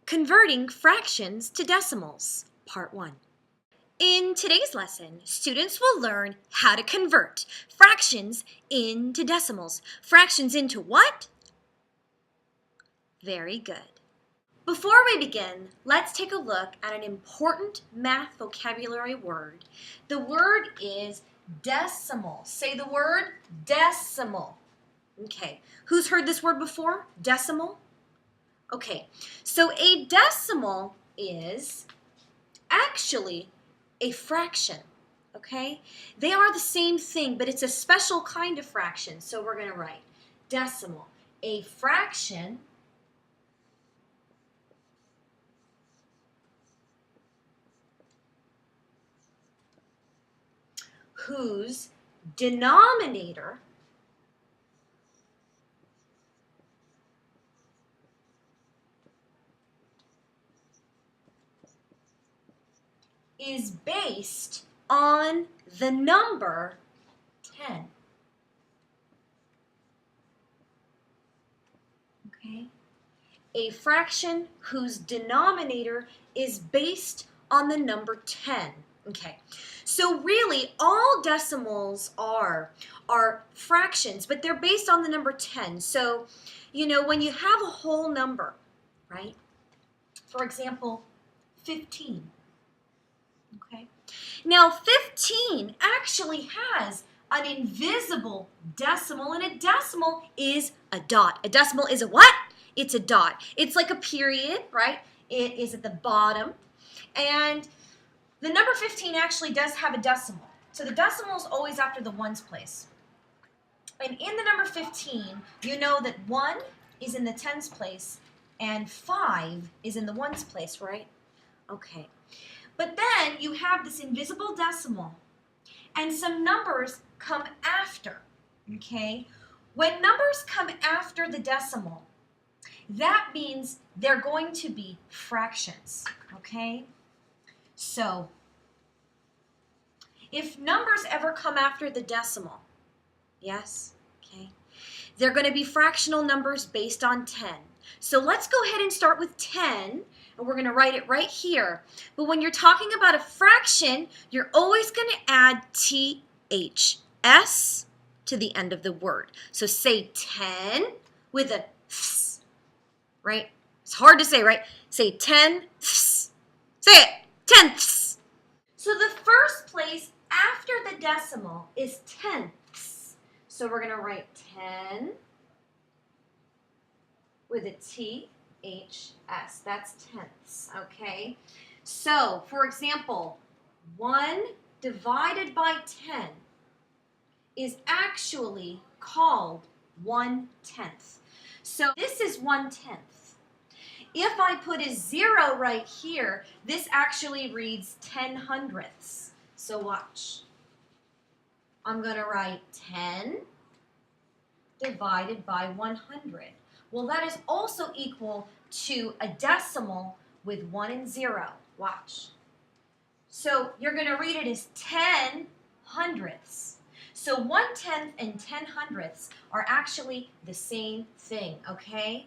Converting Fractions to Decimals, Part 1. In today's lesson, students will learn how to convert fractions into decimals. Fractions into what? Very good. Before we begin, let's take a look at an important math vocabulary word. The word is decimal. Say the word decimal. Okay, who's heard this word before? Decimal? Okay, so a decimal is actually a fraction, okay? They are the same thing, but it's a special kind of fraction. So we're going to write decimal, a fraction whose denominator is based on the number 10. Okay? A fraction whose denominator is based on the number 10. Okay, so really all decimals are fractions, but they're based on the number 10. So, when you have a whole number, right? For example, 15. Okay. Now, 15 actually has an invisible decimal, and a decimal is a dot. A decimal is a what? It's a dot. It's like a period, right? It is at the bottom. And the number 15 actually does have a decimal. So the decimal is always after the ones place. And in the number 15, you know that 1 is in the tens place and 5 is in the ones place, right? Okay. But then you have this invisible decimal and some numbers come after, okay? When numbers come after the decimal, that means they're going to be fractions, okay? So, if numbers ever come after the decimal, yes, okay, they're going to be fractional numbers based on 10. So let's go ahead and start with 10, and we're going to write it right here. But when you're talking about a fraction, you're always going to add THS to the end of the word. So say 10 with a th, right? It's hard to say, right? Say 10 ths. Say it, tenths. So the first place after the decimal is tenths. So we're going to write 10 with a THS. That's tenths, okay? So, for example, 1 divided by 10 is actually called 1/10. So this is 1/10. If I put a 0 right here, this actually reads 10/100ths. So watch. I'm going to write 10 divided by 100. Well, that is also equal to a decimal with 1 and 0. Watch. So you're going to read it as 10/100ths. So 1/10 and 10/100ths are actually the same thing, okay?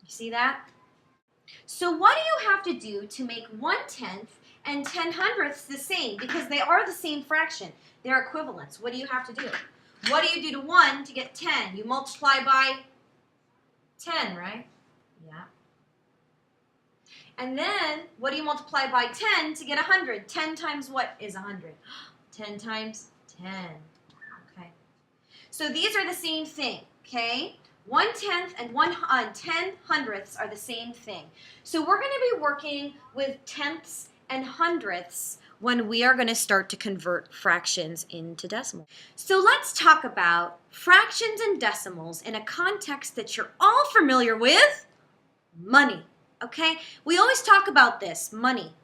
You see that? So what do you have to do to make 1/10 and 10/100ths the same? Because they are the same fraction. They're equivalents. What do you have to do? What do you do to 1 to get 10? You multiply by 10, right? Yeah. And then, what do you multiply by 10 to get 100? 10 times what is 100? 10 times 10. Okay. So these are the same thing, okay? 1/10 and 10/100ths are the same thing. So we're going to be working with tenths and hundredths when we are going to start to convert fractions into decimals. So let's talk about fractions and decimals in a context that you're all familiar with, money, okay? We always talk about this, money.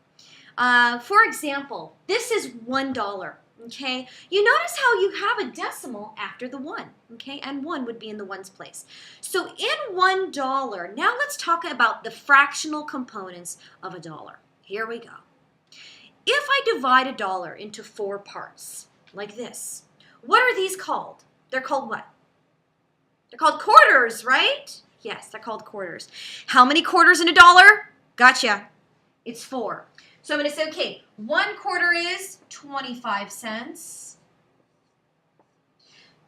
For example, this is $1, okay? You notice how you have a decimal after the 1, okay? And 1 would be in the ones place. So in $1, now let's talk about the fractional components of a dollar. Here we go. If I divide a dollar into 4 parts, like this, what are these called? They're called what? They're called quarters, right? Yes, they're called quarters. How many quarters in a dollar? Gotcha. It's 4. So I'm going to say, okay, 1 quarter is 25 cents.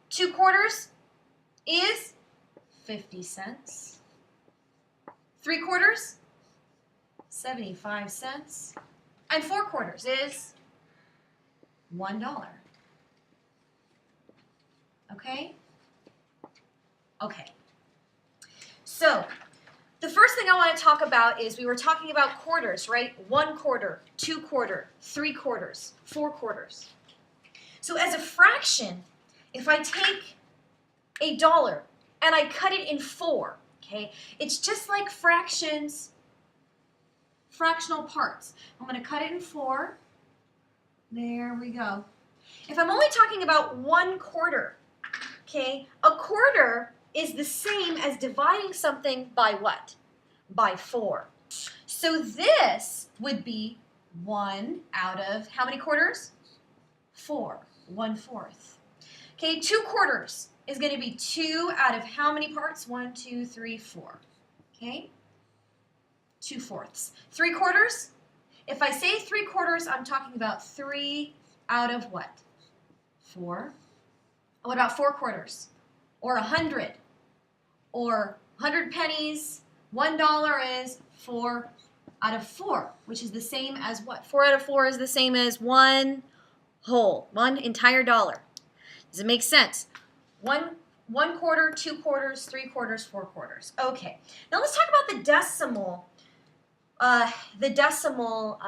2 quarters is 50 cents. 3 quarters, 75 cents. And 4 quarters is $1. Okay? Okay. So, the first thing I want to talk about is we were talking about quarters, right? 1 quarter, 2 quarter, 3 quarters, 4 quarters. So as a fraction, if I take $1 and I cut it in 4, okay, it's just like fractions, fractional parts. I'm going to cut it in 4. There we go. If I'm only talking about 1 quarter, okay, a quarter is the same as dividing something by what? By 4. So this would be 1 out of how many quarters? 4, 1/4. Okay, 2 quarters is going to be 2 out of how many parts? 1, 2, 3, 4. Okay, 2/4. 3 quarters? If I say 3 quarters, I'm talking about 3 out of what? 4. What about 4 quarters? Or 100? Or 100 pennies? $1 is 4 out of 4, which is the same as what? 4 out of 4 is the same as 1 whole, 1 entire dollar. Does it make sense? 1 quarter, 2 quarters, 3 quarters, 4 quarters. Okay, now let's talk about the decimal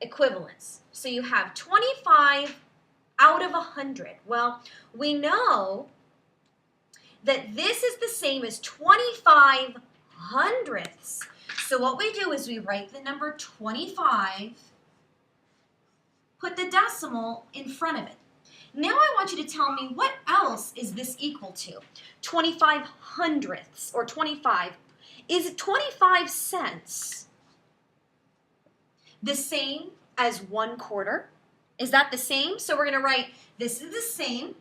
equivalence. So you have 25 out of 100. Well, we know that this is the same as 25 hundredths. So what we do is we write the number 25, put the decimal in front of it. Now I want you to tell me what else is this equal to? 25 hundredths, or 25. Is 25 cents the same as 1 quarter? Is that the same? So we're going to write this is the same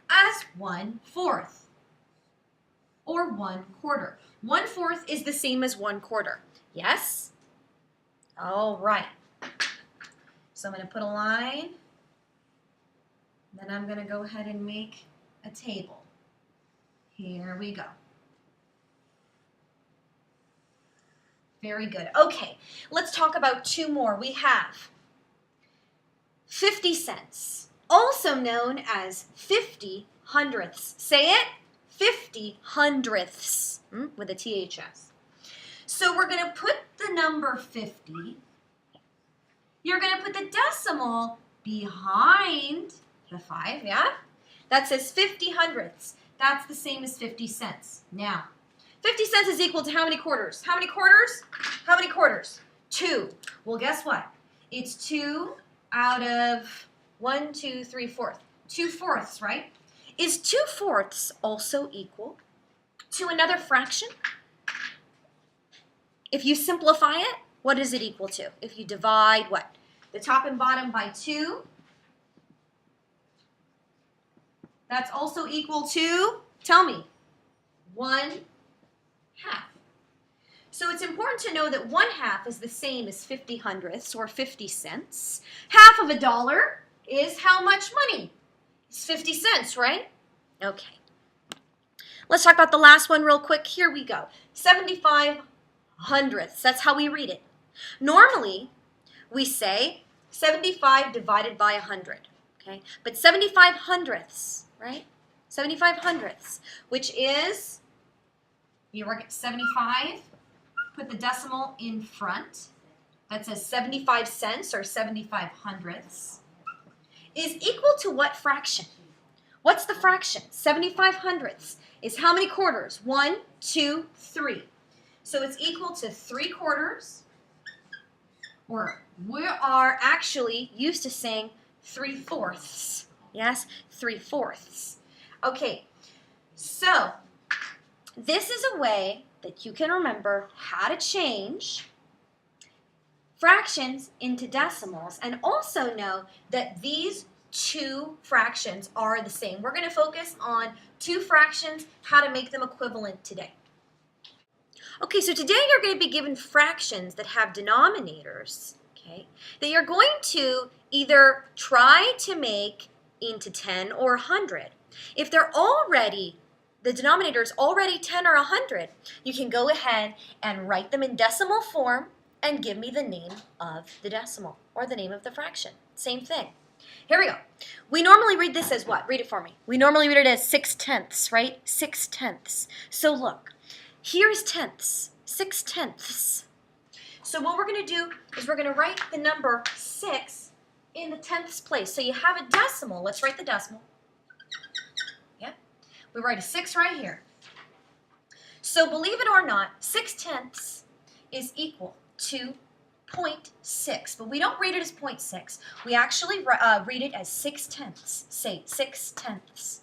as 1/4 or 1 quarter. 1/4 is the same as 1 quarter. Yes? All right. So I'm going to put a line. Then I'm going to go ahead and make a table. Here we go. Very good. Okay, let's talk about 2 more. We have 50 cents, also known as 50 hundredths. Say it, 50 hundredths, with a THS. So we're going to put the number 50. You're going to put the decimal behind the 5, yeah? That says 50 hundredths. That's the same as 50 cents. Now, 50 cents is equal to how many quarters? How many quarters? How many quarters? 2. Well, guess what? It's 2 out of 1, 2, 3, 4. 2/4, right? Is 2/4 also equal to another fraction? If you simplify it, what is it equal to? If you divide what? The top and bottom by 2, that's also equal to, tell me, 1/2. So it's important to know that 1/2 is the same as 50 hundredths or 50 cents. Half of $1 is how much money? It's 50 cents, right? Okay. Let's talk about the last one real quick. Here we go. 75 hundredths. That's how we read it. Normally, we say 75 divided by 100. Okay? But 75 hundredths, right? 75 hundredths, which is, you work at 75, put the decimal in front. That says 75 cents or 75 hundredths, is equal to what fraction? What's the fraction? 75 hundredths is how many quarters? 1, 2, 3. So it's equal to 3 quarters, or we are actually used to saying 3/4. Yes, 3/4. Okay, so this is a way that you can remember how to change fractions into decimals, and also know that these two fractions are the same. We're going to focus on two fractions, how to make them equivalent today. Okay, so today you're going to be given fractions that have denominators, okay, that you're going to either try to make into 10 or 100. If the denominator is already 10 or 100, you can go ahead and write them in decimal form and give me the name of the decimal or the name of the fraction. Same thing. Here we go. We normally read this as what? Read it for me. We normally read it as 6/10, right? 6/10. So look, here's tenths, 6/10. So what we're going to do is we're going to write the number 6 in the tenths place. So you have a decimal. Let's write the decimal. Yeah. We write a 6 right here. So believe it or not, 6/10 is equal to 0.6, but we don't read it as 0.6. We actually read it as 6/10. Say 6/10.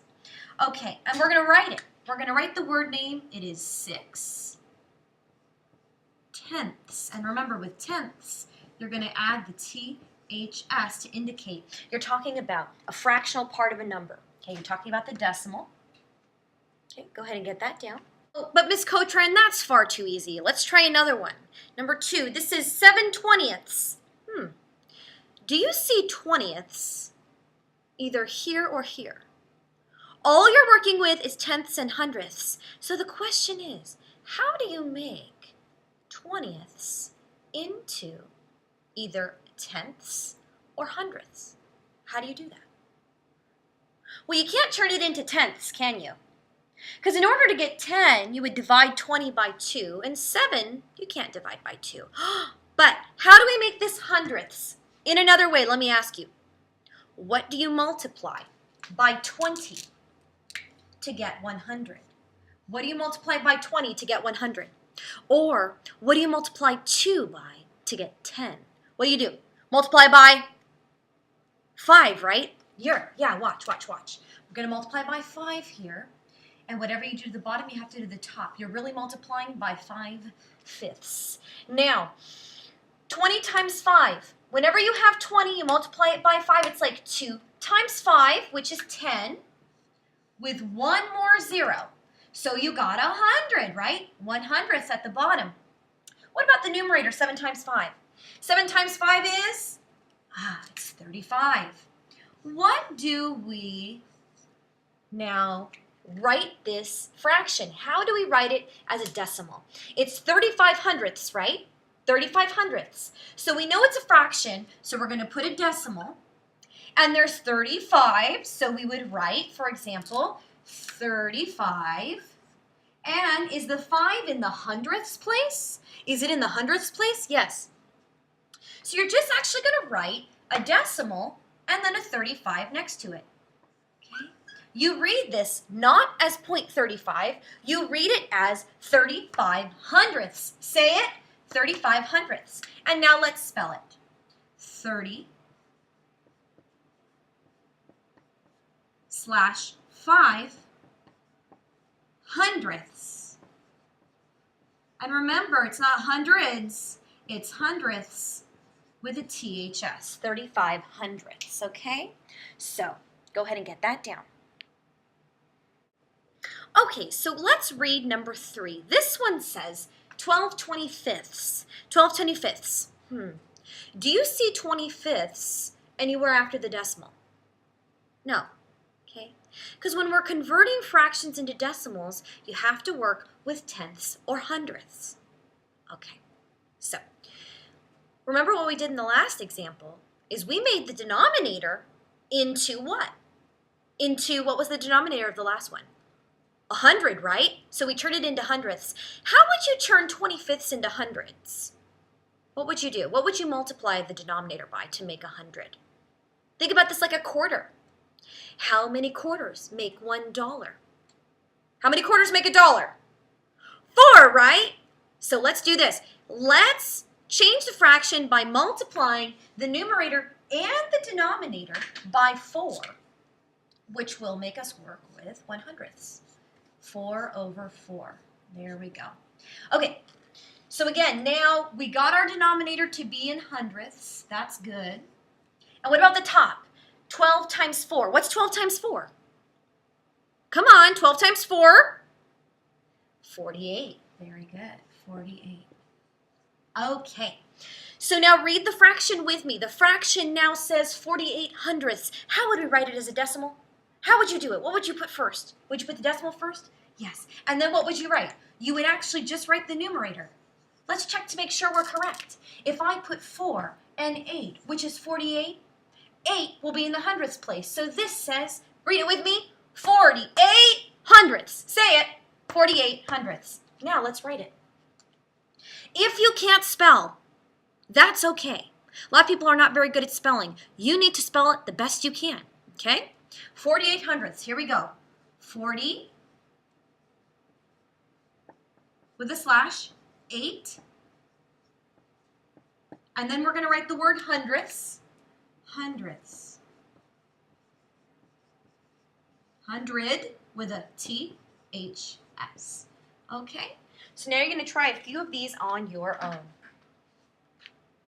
Okay, and we're going to write it. We're going to write the word name. It is 6/10. And remember, with tenths, you're going to add the THS to indicate you're talking about a fractional part of a number. Okay, you're talking about the decimal. Okay, go ahead and get that down. Oh, but Miss Cotran, that's far too easy. Let's try another one. Number 2, this is 7/20. Do you see 20ths either here or here? All you're working with is tenths and hundredths. So the question is, how do you make 20ths into either tenths or hundredths? How do you do that? Well, you can't turn it into tenths, can you? Because in order to get 10, you would divide 20 by 2, and 7, you can't divide by 2. But how do we make this hundredths? In another way, let me ask you, what do you multiply by 20 to get 100? What do you multiply by 20 to get 100? Or what do you multiply 2 by to get 10? What do you do? Multiply by 5, right? Yeah, watch. We're going to multiply by 5 here. And whatever you do to the bottom, you have to do to the top. You're really multiplying by 5/5. Now, 20 times 5. Whenever you have 20, you multiply it by 5. It's like 2 times 5, which is 10, with one more 0. So you got 100, right? 100ths at the bottom. What about the numerator, 7 times 5? 7 times 5 is? It's 35. What do we now write this fraction? How do we write it as a decimal? It's 35 hundredths, right? 35 hundredths. So we know it's a fraction, so we're going to put a decimal. And there's 35, so we would write, for example, 35. And is the 5 in the hundredths place? Is it in the hundredths place? Yes. So you're just actually going to write a decimal and then a 35 next to it. Okay? You read this not as 0.35, you read it as 35 hundredths. Say it, 35 hundredths. And now let's spell it. 30/5 hundredths. And remember, it's not hundreds, it's hundredths with a THS, 35 hundredths, okay? So, go ahead and get that down. Okay, so let's read number 3. This one says 12/25. 12/25. Do you see 25ths anywhere after the decimal? No. Okay? Because when we're converting fractions into decimals, you have to work with tenths or hundredths. Okay, so remember what we did in the last example is we made the denominator into what? What was the denominator of the last one? 100, right? So we turned it into hundredths. How would you turn 25ths into hundreds? What would you do? What would you multiply the denominator by to make 100? Think about this like a quarter. How many quarters make $1? How many quarters make $1? 4, right? So let's do this. Let's change the fraction by multiplying the numerator and the denominator by 4, which will make us work with 100ths. 4/4. There we go. Okay, so again, now we got our denominator to be in hundredths. That's good. And what about the top? 12 times 4. What's 12 times 4? Come on, 12 times 4. 48. Very good. 48. Okay. So now read the fraction with me. The fraction now says 48 hundredths. How would we write it as a decimal? How would you do it? What would you put first? Would you put the decimal first? Yes. And then what would you write? You would actually just write the numerator. Let's check to make sure we're correct. If I put 4 and 8, which is 48, 8 will be in the hundredths place. So this says, read it with me, 48 hundredths. Say it, 48 hundredths. Now let's write it. If you can't spell, that's okay. A lot of people are not very good at spelling. You need to spell it the best you can, okay? 48 hundredths, here we go. 40 with a slash, 8. And then we're going to write the word hundredths. Hundredths. 100 with a T-H-S. Okay? So now you're going to try a few of these on your own.